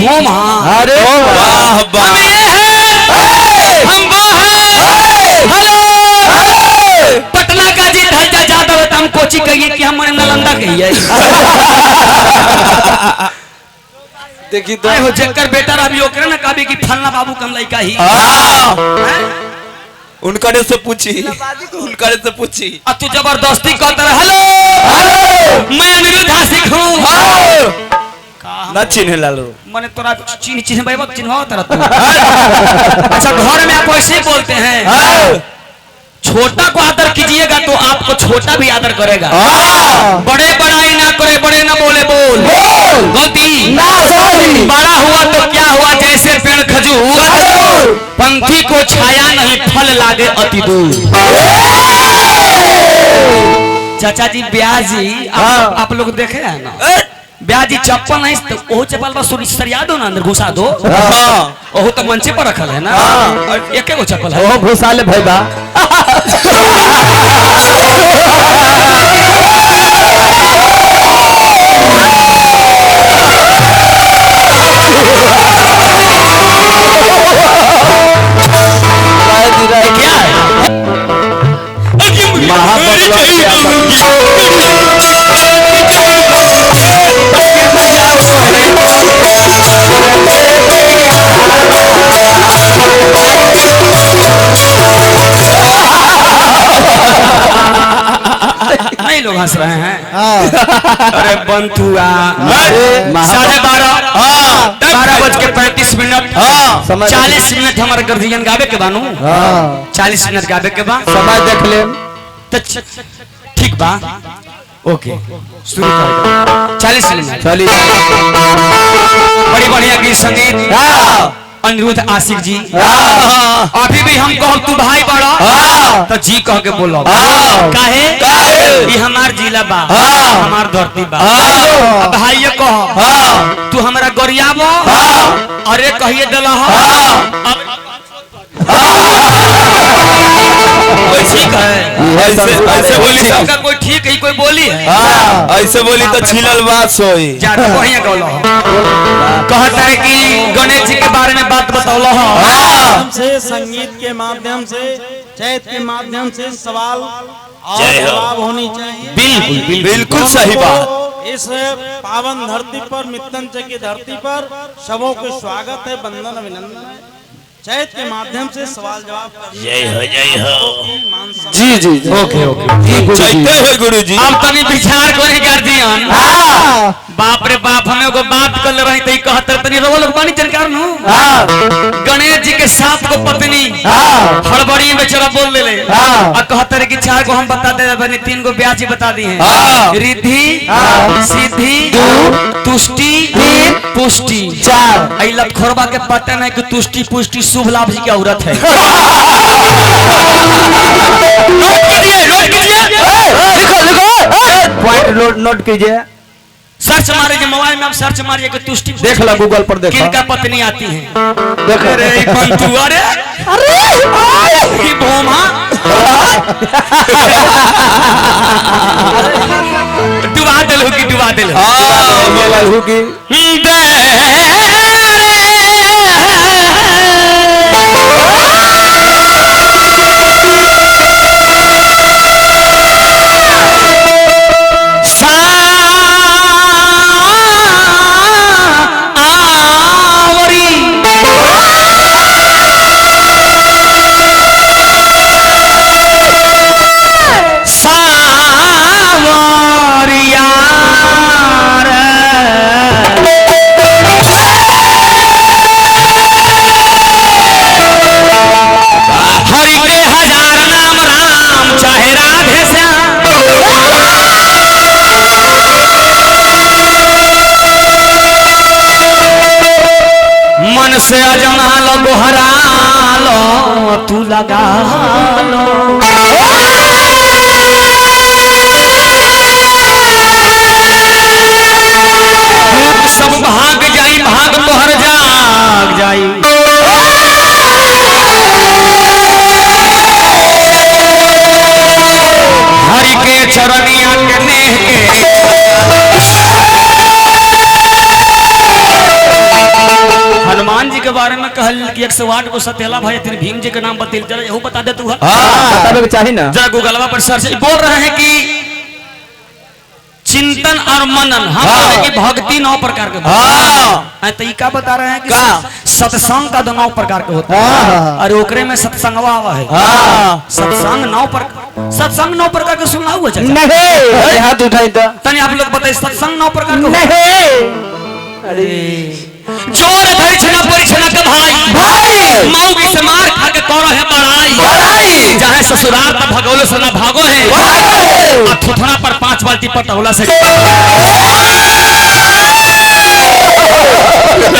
भोमा। अरे वाह वाह, हम ये हैं, हम वो हैं। हेलो पटना का जी ढलजा जादव है, हम कोची कहिए कि हम नालंदा कहिए। देखी तो हो जेकर बेटा अभी ओकरे ना कहबी कि फलना बाबू कम लइका ही। उनकरे से पूछी, उनकरे से पूछी। अब तू जबरदस्ती कहता रहा हेलो मैं अनिरुद्ध आशिक हूँ ना चिन्ह लालो मैंने तोरा चिन्ह चिन्ह तरह तू। अच्छा घर में आप वैसे ही बोलते हैं, छोटा को आदर कीजिएगा तो आपको छोटा भी आदर करेगा। बड़े बड़ाई ना करे, बड़े ना बोले बोल गलती ना। बड़ा हुआ तो क्या हुआ, जैसे पेड़ खजूर पंखी को छाया नहीं फल लागे अति दूर। चाचा जी ब्याह जी आप लोग देखे हैं ना, ब्याह जी चप्पल नहीं तो वो चप्पल बस सरिया दो ना, अंदर घुसा दो। वो तो मंचे पर रखल है ना, एक गो चप्पल है, वो घुसा ले भाई बा। क्या नहीं लोग हंस रहे हैं। अरे बंथुआ 12:35 40 मिनट हमारे गर्जियन गावे के बानू। 40 मिनट गावे के बाद समय देख ले ठीक बा, ओके शुरू कर 40 मिनट। चलिए बड़ी बढ़िया गीत संगीत अनिरुद्ध आशिक जी। अभी भी हम कहो तू भाई बड़ा तो जी कह के बोलो, काहे ये हमार जिला बा, हमार धरती बा। भाई कहो तू हमारा गरियाबो, अरे कहिए दिला ठीक है। ऐसे बोली सबका कोई ठीक है, कोई बोली है ऐसे बोली तो छिलल बात सोई। ज्यादा बढ़िया कहलो कहता है कि गणेश जी के बारे में बात बतौलो से संगीत के माध्यम से, चैत के माध्यम से सवाल और जवाब होनी चाहिए। बिल्कुल बिल्कुल सही बात। इस पावन धरती पर, मित्तंचल की धरती पर सबों को स्वागत है, वंदन अभिनंदन है। चैत के माध्यम से सवाल जवाब जय हो जय हो। जी जी ओके ओके चैते हो गुरुजी। हम तनी विचार करे गार्जियन। बाप रे बाप, हमें एगो बात कर रही थी, कहते तनी रोल लोग बानी जानकार नु। गणेश जी के 7 को पत्नी हड़बड़ी में चला बोल ले और कहते रहे कि 4 को हम बता दे बने, 3 को ब्याह जी बता दी है, रिद्धि सिद्धि तुष्टि पुष्टि 4। आई लतखोरबा के पता नहीं कि तुष्टि पुष्टि शुभ लाभ जी की औरत है। नोट कीजिए पॉइंट नोट कीजिए। सर्च मारिए मोबाइल में, आप सर्च मारिए कि तुष्टि देख लो गूगल पर, देखो किनका पत्नी आती है। देख अरे बंतु, अरे भोमा डुबा दिल होगी, डुबा दिल होगी। से अजमा लो, गोहरा लो, तू लगा लो। सब भाग जाई, भाग तोहर जाग जाई। हरि के चरनिया के नेह के हनुमान जी के बारे में कहल कि 108 को सत्यला भाई तेरे भीम जी के नाम बतेल जरा यहू बता दे तू। बतावे के चाहिए ना। जरा गूगलवा पर सर्च बोल रहे हैं कि चिंतन और मनन हम बोले कि भक्ति 9 प्रकार के होता है। तो ये क्या बता रहे हैं कि सत्संग का 9 प्रकार के होता है और ओकरे में सत्संगवा आवा है। सत्संग 9 प्रकार के सुना हुआ चाचा? नहीं हाथ उठाई तो तनी आप लोग बताइए सत्संग 9 प्रकार के नहीं। अरे चोर धरिछना परिछना के भाई मौगी से मार खा के करो है बड़ाई चाहे ससुराल का भगोलो से ना भागो है और थुथना पर 5 बाल्टी पटौला से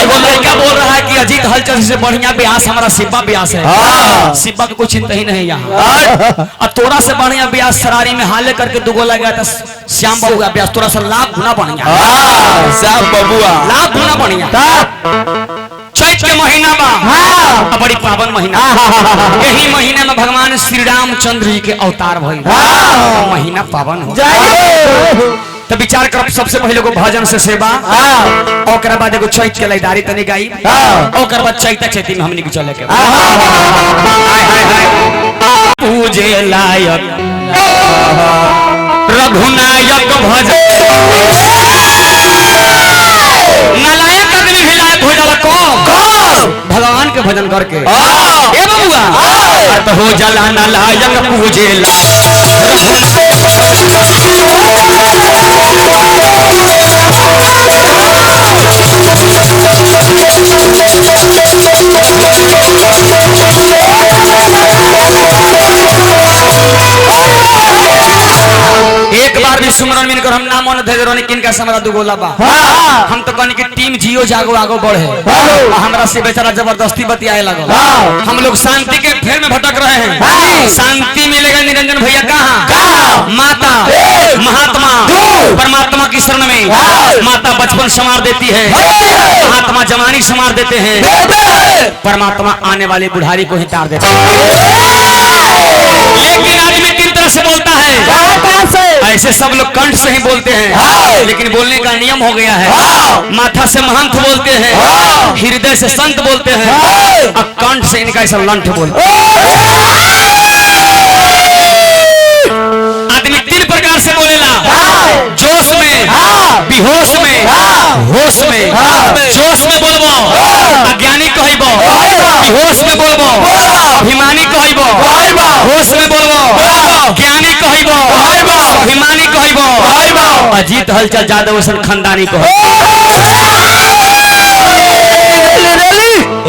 वो लड़का बोल रहा है कि अजीत हलचल से बढ़िया ब्यास हमारा शिब्बा ब्यास है। शिब्बा को कुछ चिंता ही नहीं यहाँ और तोरा से बढ़िया ब्यास सरारी में हाले करके दुगो लग गया था श्याम बाबू का ब्यास तोरा से लाख गुना बढ़िया श्याम बबुआ लाख गुना बढ़िया। चैत के महीना बा बड़ी पावन महीना यही महीने में भगवान श्री रामचंद्र जी के अवतार भइल महीना पावन हो तो विचार कर सबसे पहले को भजन से सेवा और बाद एगो चैत के लयदारी तनी गाई और बाद चैता चैती में हमनी के चले के पूजे लायक रघुनायक भजन नालायक आदमी भी लायक हो जाला को भगवान के भजन करके ए बबुआ तो हो जाला नालायक पूजे ला एक बार भी सुमरन मिल कर हम नाम न दे रोनी किन का समरा दुगोला बा हम तो कहनी कि टीम जियो जागो आगो बढ़े हमरा से बेचारा जबरदस्ती बतियाए लगल हम लोग शांति के फेर में भटक रहे हैं। शांति मिलेगा निरंजन भैया कहाँ माता महात्मा परमात्मा की शरण में माता बचपन संवार देती है महात्मा जवानी संवार देते हैं परमात्मा आने वाले बुढ़ारी को ही तार देते हैं। लेकिन आदमी 3 तरह से बोलता है ऐसे सब लोग कंठ से ही बोलते हैं लेकिन बोलने का नियम हो गया है माथा से महंत बोलते हैं हृदय से संत बोलते हैं और कंठ से इनका ऐसा लंठ बोलते हैं। आदमी 3 प्रकार से बोलेला जोश में बेहोश में होश में जोश में बोलबो अज्ञानी कहबो बेहोश में बोलबो अभिमानी कहबो होश में बोलबो ज्ञानी कहबो अभिमानी कहबो अजीत हलचल जादव सन खानदानी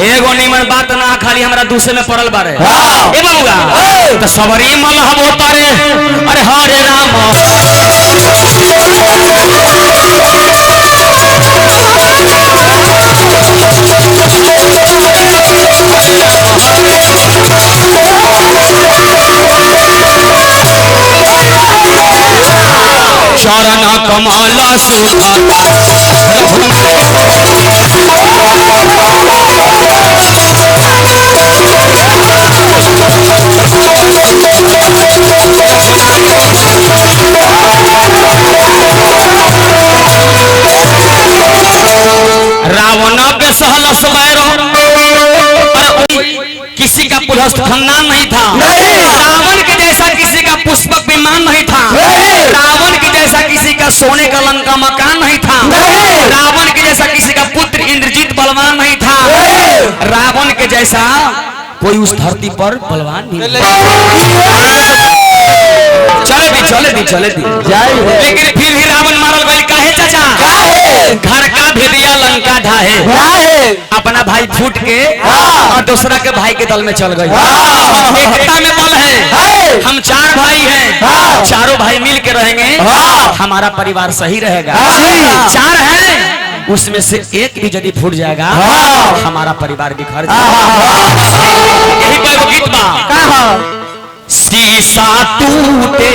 एगो निमन बात ना खाली हमरा दूसरे में पड़ल बारे ए बबुआ तो सबरी मल हम तारे अरे हरे राम चरण कमल रावण के सहल स्वैरो किसी का पुलस्त खानदान नहीं था रावण के जैसा किसी का पुष्पक विमान नहीं था रावण के जैसा किसी का सोने का लंका मकान नहीं था रावण के जैसा किसी का पुत्र इंद्रजीत बलवान नहीं था रावण के जैसा कोई उस धरती पर बलवान नहीं चले दी लेकिन फिर भी रावण मारल गई काहे चाचा घर का भेदिया लंका ढाहे अपना भाई फूट के और दूसरा के भाई के दल में चल गई एकता में बल है हम 4 भाई हैं चारों भाई मिल के रहेंगे हमारा परिवार सही रहेगा 4 हैं उसमें से एक भी यदि फूट जाएगा हमारा परिवार बिखर जाएगा। यही कोई गीत बा शीशा टूटे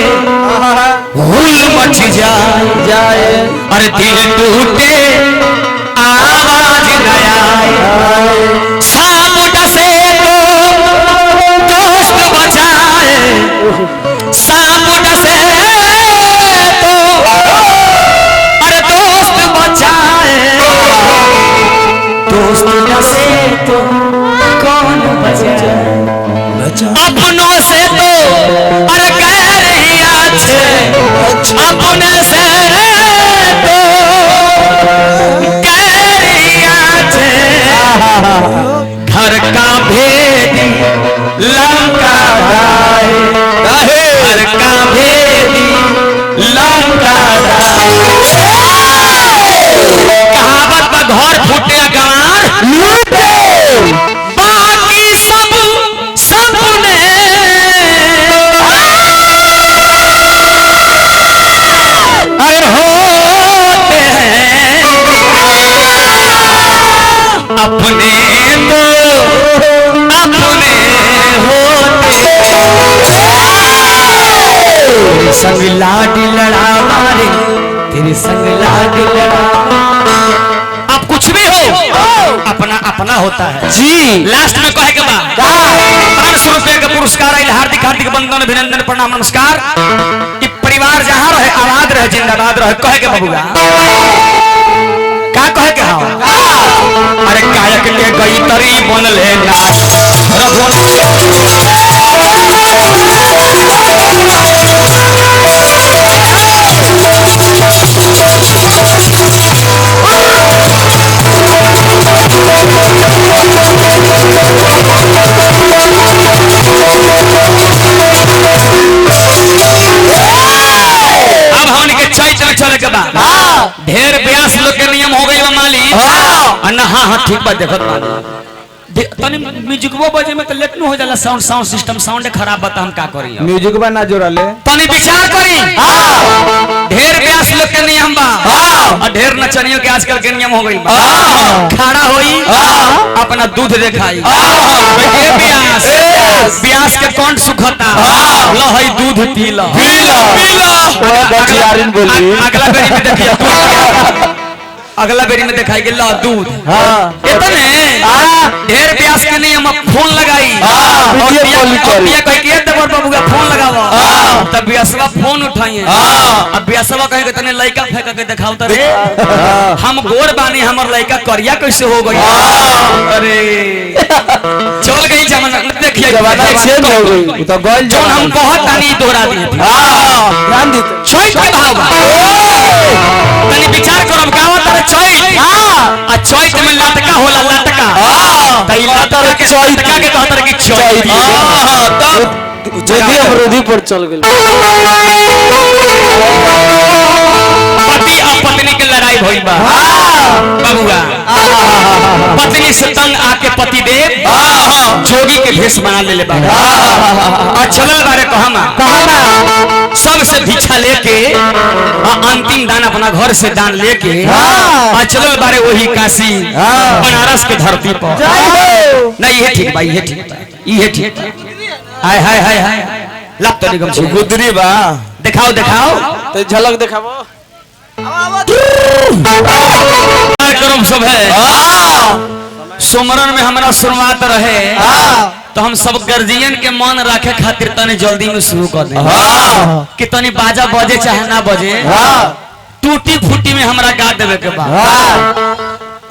हुल मच जाए और दिल टूटे आवाज न आए सांप डसे तो दोस्त बचाए सांप डसे तो अरे दोस्त बचाए तो दोस्तों से तो कौन बचा, अपनों से तो अरे गैर ही अच्छे, अपने से तो गैर ही अच्छे, घर का भेदी लंका राय, घर का भेदी लंका राय। कहावत पर घर फूटे गंवार लूटे, बाकी सब सपने अरे होते हैं अपने तो अपने होते, संग लाड लड़ा मारे तेरे संग लाड लड़ा। आप कुछ भी हो अपना अपना होता है जी। लास्ट में कहे के बाद 500 रुपए का पुरस्कार आयल, हार्दिक हार्दिक वंदन अभिनंदन प्रणाम नमस्कार। कि परिवार जहाँ रहे आबाद रहे जिंदाबाद रहे, कहे के बबुआ का कहे के हाँ अरे गायक के गई तरी बनले नाच चले के बाद ढेर ब्यास लोग के नियम हो गई माली अन्ना। हाँ हाँ ठीक बात देखत माली तनी म्यूजिकबो बजे में तो लेट न हो जाला, साउंड सिस्टम साउंड खराब बता हम का करी, म्यूजिक बा ना जोड़ाले तनी विचार करी। ढेर ब्यास लोग के नियम बा और ढेर नचनियों के आजकल के नियम हो गई बा। खड़ा होई अपना दूध दिखाई, ब्यास ब्यास के कौन सुखता लो है दूध पी लो अगला बेरी में देखिए अगला बेरी में दिखाई ला दूध इतने ढेर ब्यास के नहीं हम फोन लगाई बाबू का फोन लगावा तब ब्यासवा फोन उठाइए। अब ब्यासवा कहे कि तने लड़का फेंक के दिखाओ तो रे हम गोर बानी हमर लड़का करिया कैसे हो गई। अरे चल गई जमाना, देखिए जमाना चेंज हो गई तो गोल जो हम बहुत तानी दोहरा दिए ध्यान दी छोड़ के भाव तनी विचार करो गावा तारे छोई आ छोई में लटका होला लटका तई लटका के लटका के कहतर की छोई तब जदी अमरूदी पर चल गेल। पति और पत्नी के लड़ाई भइल बा बबुआ, पत्नी से तंग आके पति देव जोगी के भेष बना ले बा और चलल बारे कहमा सबसे भिक्षा लेके अंतिम दान अपना घर से दान लेके और चलल बारे वही काशी बनारस के धरती पर। नहीं ये ठीक भाई, ये ठीक ये ठीक हाय हाय हाय हाय लब तो निगम से गुदरी बा दिखाओ दिखाओ तो झलक दिखाओ कार्यक्रम सब है सुमरन में हमारा शुरुआत रहे तो हम सब गर्जियन के मन रखे खातिर तनी जल्दी में शुरू कर दे कि तनी बाजा बजे चाहे ना बजे टूटी फूटी में हमरा गा देवे के बाद